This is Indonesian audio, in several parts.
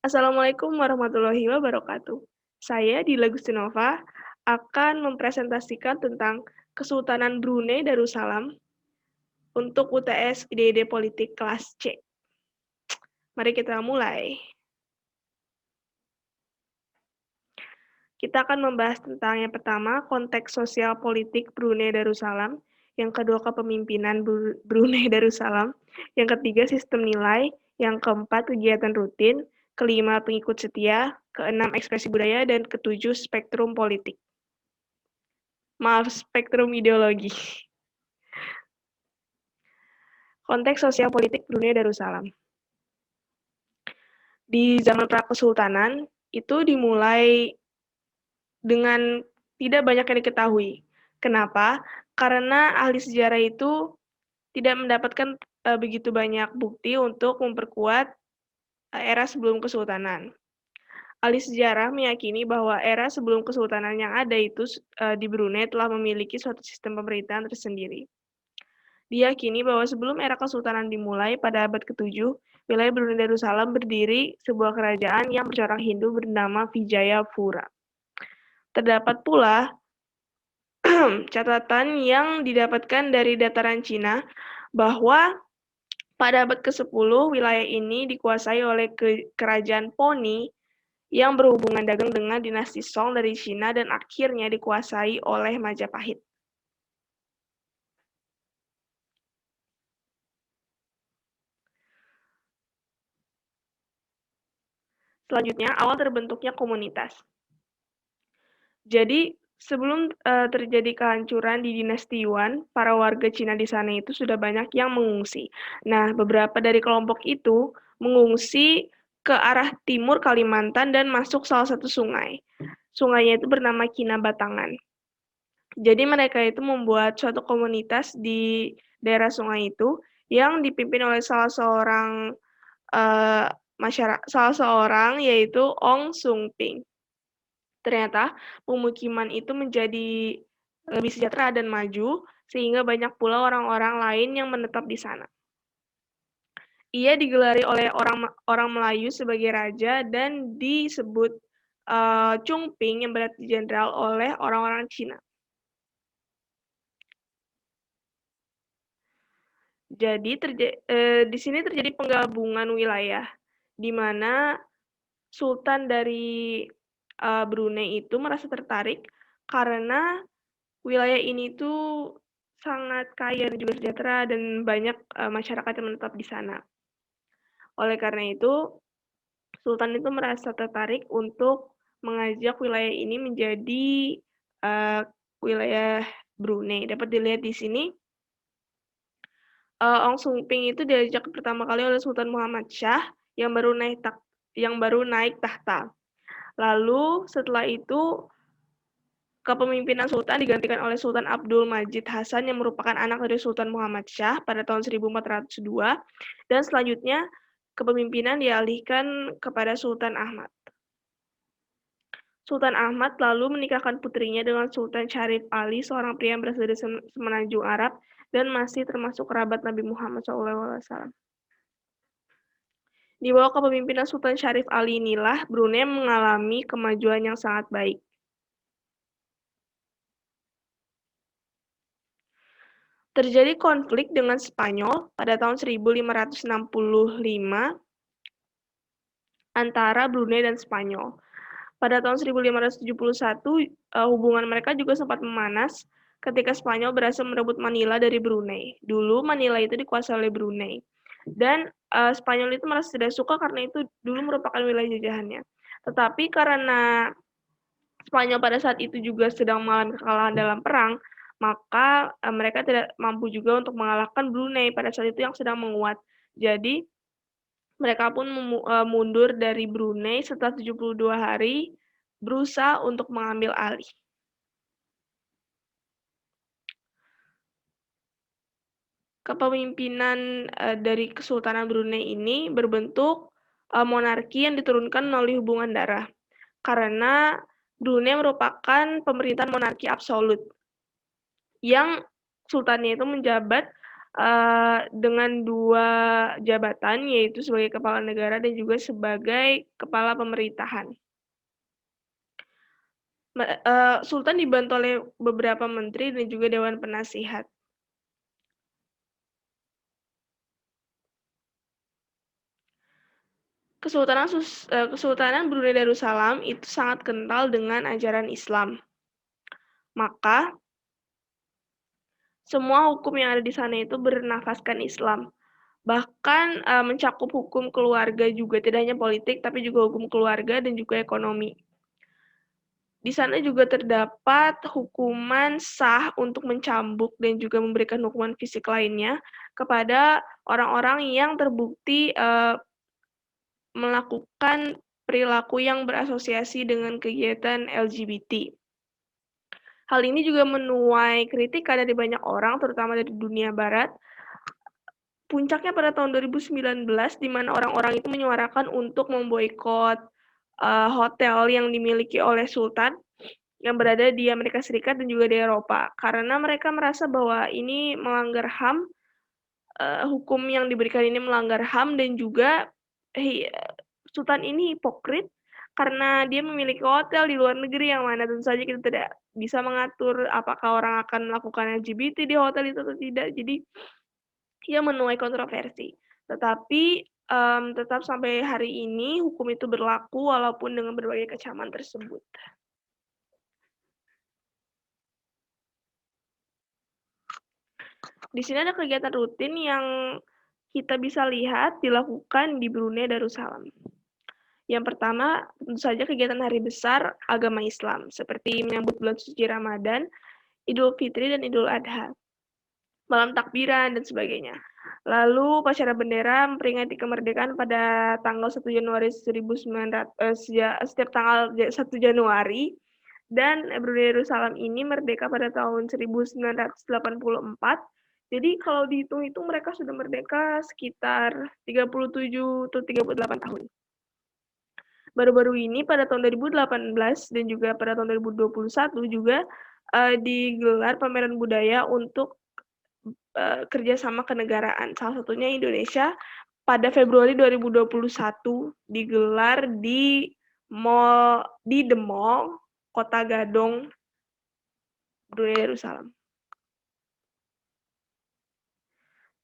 Assalamualaikum warahmatullahi wabarakatuh. Saya Dila Gustinova akan mempresentasikan tentang Kesultanan Brunei Darussalam untuk UTS IDID Politik kelas C. Mari kita mulai. Kita akan membahas tentang yang pertama, konteks sosial politik Brunei Darussalam, yang kedua kepemimpinan Brunei Darussalam, yang ketiga sistem nilai, yang keempat kegiatan rutin, kelima pengikut setia, keenam ekspresi budaya, dan ketujuh spektrum politik. Maaf, spektrum ideologi. Konteks sosial politik Brunei Darussalam. Di zaman pra-kesultanan, itu dimulai dengan tidak banyak yang diketahui. Kenapa? Karena ahli sejarah itu tidak mendapatkan begitu banyak bukti untuk memperkuat era sebelum kesultanan. Ahli sejarah meyakini bahwa era sebelum kesultanan yang ada itu di Brunei telah memiliki suatu sistem pemerintahan tersendiri. Diyakini bahwa sebelum era kesultanan dimulai pada abad ke-7, wilayah Brunei Darussalam berdiri sebuah kerajaan yang bercorak Hindu bernama Vijayapura. Terdapat pula catatan yang didapatkan dari dataran Cina bahwa pada abad ke-10 wilayah ini dikuasai oleh kerajaan Poni yang berhubungan dagang dengan dinasti Song dari Cina dan akhirnya dikuasai oleh Majapahit. Selanjutnya, awal terbentuknya komunitas. Jadi, sebelum terjadi kehancuran di dinasti Yuan, para warga Cina di sana itu sudah banyak yang mengungsi. Nah, beberapa dari kelompok itu mengungsi ke arah timur Kalimantan dan masuk salah satu sungai. Sungainya itu bernama Kinabatangan. Jadi mereka itu membuat suatu komunitas di daerah sungai itu yang dipimpin oleh salah seorang yaitu Ong Sung Ping. Ternyata pemukiman itu menjadi lebih sejahtera dan maju, sehingga banyak pula orang-orang lain yang menetap di sana. Ia digelari oleh orang Melayu sebagai raja dan disebut Chung Ping yang berarti jenderal oleh orang-orang Cina. Jadi di sini terjadi penggabungan wilayah, di mana Sultan dari Brunei itu merasa tertarik karena wilayah ini tuh sangat kaya dan juga sejahtera dan banyak masyarakat yang menetap di sana. Oleh karena itu, Sultan itu merasa tertarik untuk mengajak wilayah ini menjadi wilayah Brunei. Dapat dilihat di sini, Ong Sung Ping itu diajak pertama kali oleh Sultan Muhammad Shah yang baru naik tahta. Lalu setelah itu kepemimpinan Sultan digantikan oleh Sultan Abdul Majid Hasan yang merupakan anak dari Sultan Muhammad Shah pada tahun 1402 dan selanjutnya kepemimpinan dialihkan kepada Sultan Ahmad. Sultan Ahmad lalu menikahkan putrinya dengan Sultan Syarif Ali, seorang pria yang berasal dari Semenanjung Arab dan masih termasuk kerabat Nabi Muhammad SAW. Di bawah kepemimpinan Sultan Syarif Ali inilah Brunei mengalami kemajuan yang sangat baik. Terjadi konflik dengan Spanyol pada tahun 1565 antara Brunei dan Spanyol. Pada tahun 1571, hubungan mereka juga sempat memanas ketika Spanyol berhasil merebut Manila dari Brunei. Dulu Manila itu dikuasai oleh Brunei. Dan Spanyol itu merasa tidak suka karena itu dulu merupakan wilayah jajahannya. Tetapi karena Spanyol pada saat itu juga sedang mengalami kekalahan dalam perang, maka mereka tidak mampu juga untuk mengalahkan Brunei pada saat itu yang sedang menguat. Jadi mereka pun mundur dari Brunei setelah 72 hari berusaha untuk mengambil alih. Kepemimpinan dari Kesultanan Brunei ini berbentuk monarki yang diturunkan melalui hubungan darah. Karena Brunei merupakan pemerintahan monarki absolut yang sultannya itu menjabat dengan 2 jabatan, yaitu sebagai kepala negara dan juga sebagai kepala pemerintahan. Sultan dibantu oleh beberapa menteri dan juga dewan penasihat. Kesultanan Brunei Darussalam itu sangat kental dengan ajaran Islam. Maka semua hukum yang ada di sana itu bernafaskan Islam. Bahkan mencakup hukum keluarga juga, tidak hanya politik tapi juga hukum keluarga dan juga ekonomi. Di sana juga terdapat hukuman sah untuk mencambuk dan juga memberikan hukuman fisik lainnya kepada orang-orang yang terbukti melakukan perilaku yang berasosiasi dengan kegiatan LGBT. Hal ini juga menuai kritikan dari banyak orang, terutama dari dunia barat. Puncaknya pada tahun 2019, di mana orang-orang itu menyuarakan untuk memboikot hotel yang dimiliki oleh Sultan yang berada di Amerika Serikat dan juga di Eropa, karena mereka merasa bahwa ini melanggar HAM, hukum yang diberikan ini melanggar HAM dan juga Sultan ini hipokrit karena dia memiliki hotel di luar negeri yang mana tentu saja kita tidak bisa mengatur apakah orang akan melakukan LGBT di hotel itu atau tidak. Jadi ia menuai kontroversi. Tetapi tetap sampai hari ini hukum itu berlaku walaupun dengan berbagai kecaman tersebut. Di sini ada kegiatan rutin yang kita bisa lihat dilakukan di Brunei Darussalam. Yang pertama, tentu saja kegiatan hari besar agama Islam, seperti menyambut bulan suci Ramadan, Idul Fitri, dan Idul Adha, malam takbiran, dan sebagainya. Lalu upacara bendera memperingati kemerdekaan pada tanggal 1 Januari 1900, setiap tanggal 1 Januari, dan Brunei Darussalam ini merdeka pada tahun 1984. Jadi kalau dihitung-hitung mereka sudah merdeka sekitar 37 atau 38 tahun. Baru-baru ini pada tahun 2018 dan juga pada tahun 2021 juga digelar pameran budaya untuk kerjasama kenegaraan. Salah satunya Indonesia pada Februari 2021 digelar di The Mall, Kota Gadong, Brunei Darussalam.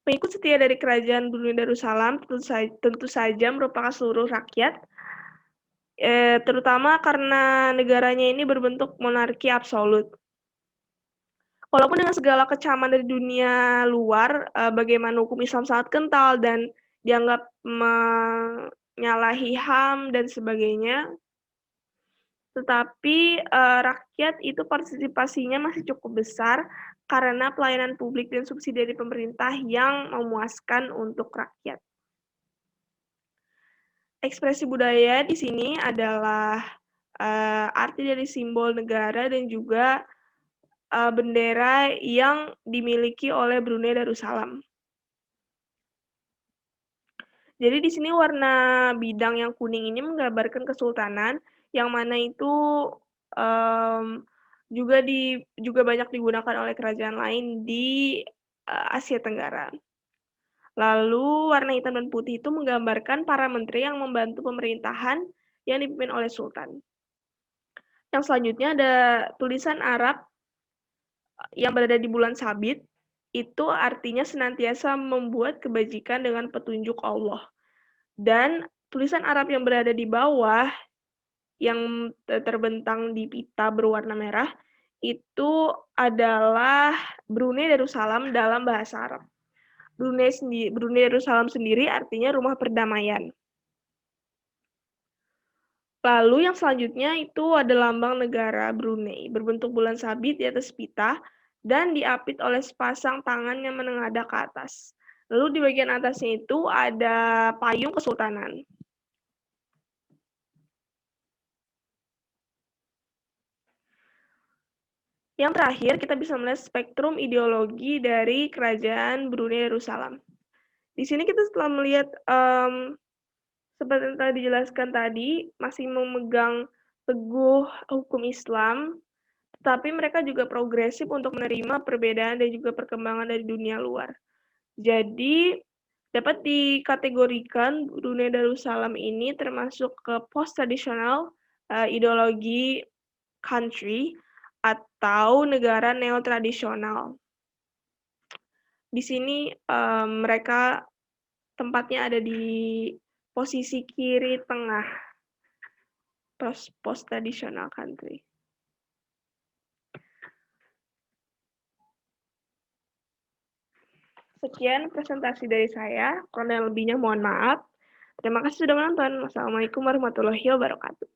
Pengikut setia dari Kerajaan Brunei Darussalam tentu saja merupakan seluruh rakyat, terutama karena negaranya ini berbentuk monarki absolut. Walaupun dengan segala kecaman dari dunia luar, bagaimana hukum Islam sangat kental dan dianggap menyalahi HAM dan sebagainya, tetapi rakyat itu partisipasinya masih cukup besar karena pelayanan publik dan subsidi dari pemerintah yang memuaskan untuk rakyat. Ekspresi budaya di sini adalah arti dari simbol negara dan juga bendera yang dimiliki oleh Brunei Darussalam. Jadi di sini warna bidang yang kuning ini menggambarkan kesultanan, yang mana itu juga banyak digunakan oleh kerajaan lain di Asia Tenggara. Lalu warna hitam dan putih itu menggambarkan para menteri yang membantu pemerintahan yang dipimpin oleh sultan. Yang selanjutnya ada tulisan Arab yang berada di bulan sabit, itu artinya senantiasa membuat kebajikan dengan petunjuk Allah. Dan tulisan Arab yang berada di bawah yang terbentang di pita berwarna merah itu adalah Brunei Darussalam dalam bahasa Arab. Brunei Darussalam sendiri artinya rumah perdamaian. Lalu yang selanjutnya itu ada lambang negara Brunei, berbentuk bulan sabit di atas pita dan diapit oleh sepasang tangan yang menengadah ke atas. Lalu di bagian atasnya itu ada payung kesultanan. Yang terakhir, kita bisa melihat spektrum ideologi dari kerajaan Brunei Darussalam. Di sini kita setelah melihat, seperti yang telah dijelaskan tadi, masih memegang teguh hukum Islam, tetapi mereka juga progresif untuk menerima perbedaan dan juga perkembangan dari dunia luar. Jadi, dapat dikategorikan Brunei Darussalam ini termasuk ke post-tradisional ideologi country atau negara neo-tradisional. Di sini mereka tempatnya ada di posisi kiri tengah post-tradisional country. Sekian presentasi dari saya, kurang dan lebihnya mohon maaf. Terima kasih sudah menonton. Wassalamualaikum warahmatullahi wabarakatuh.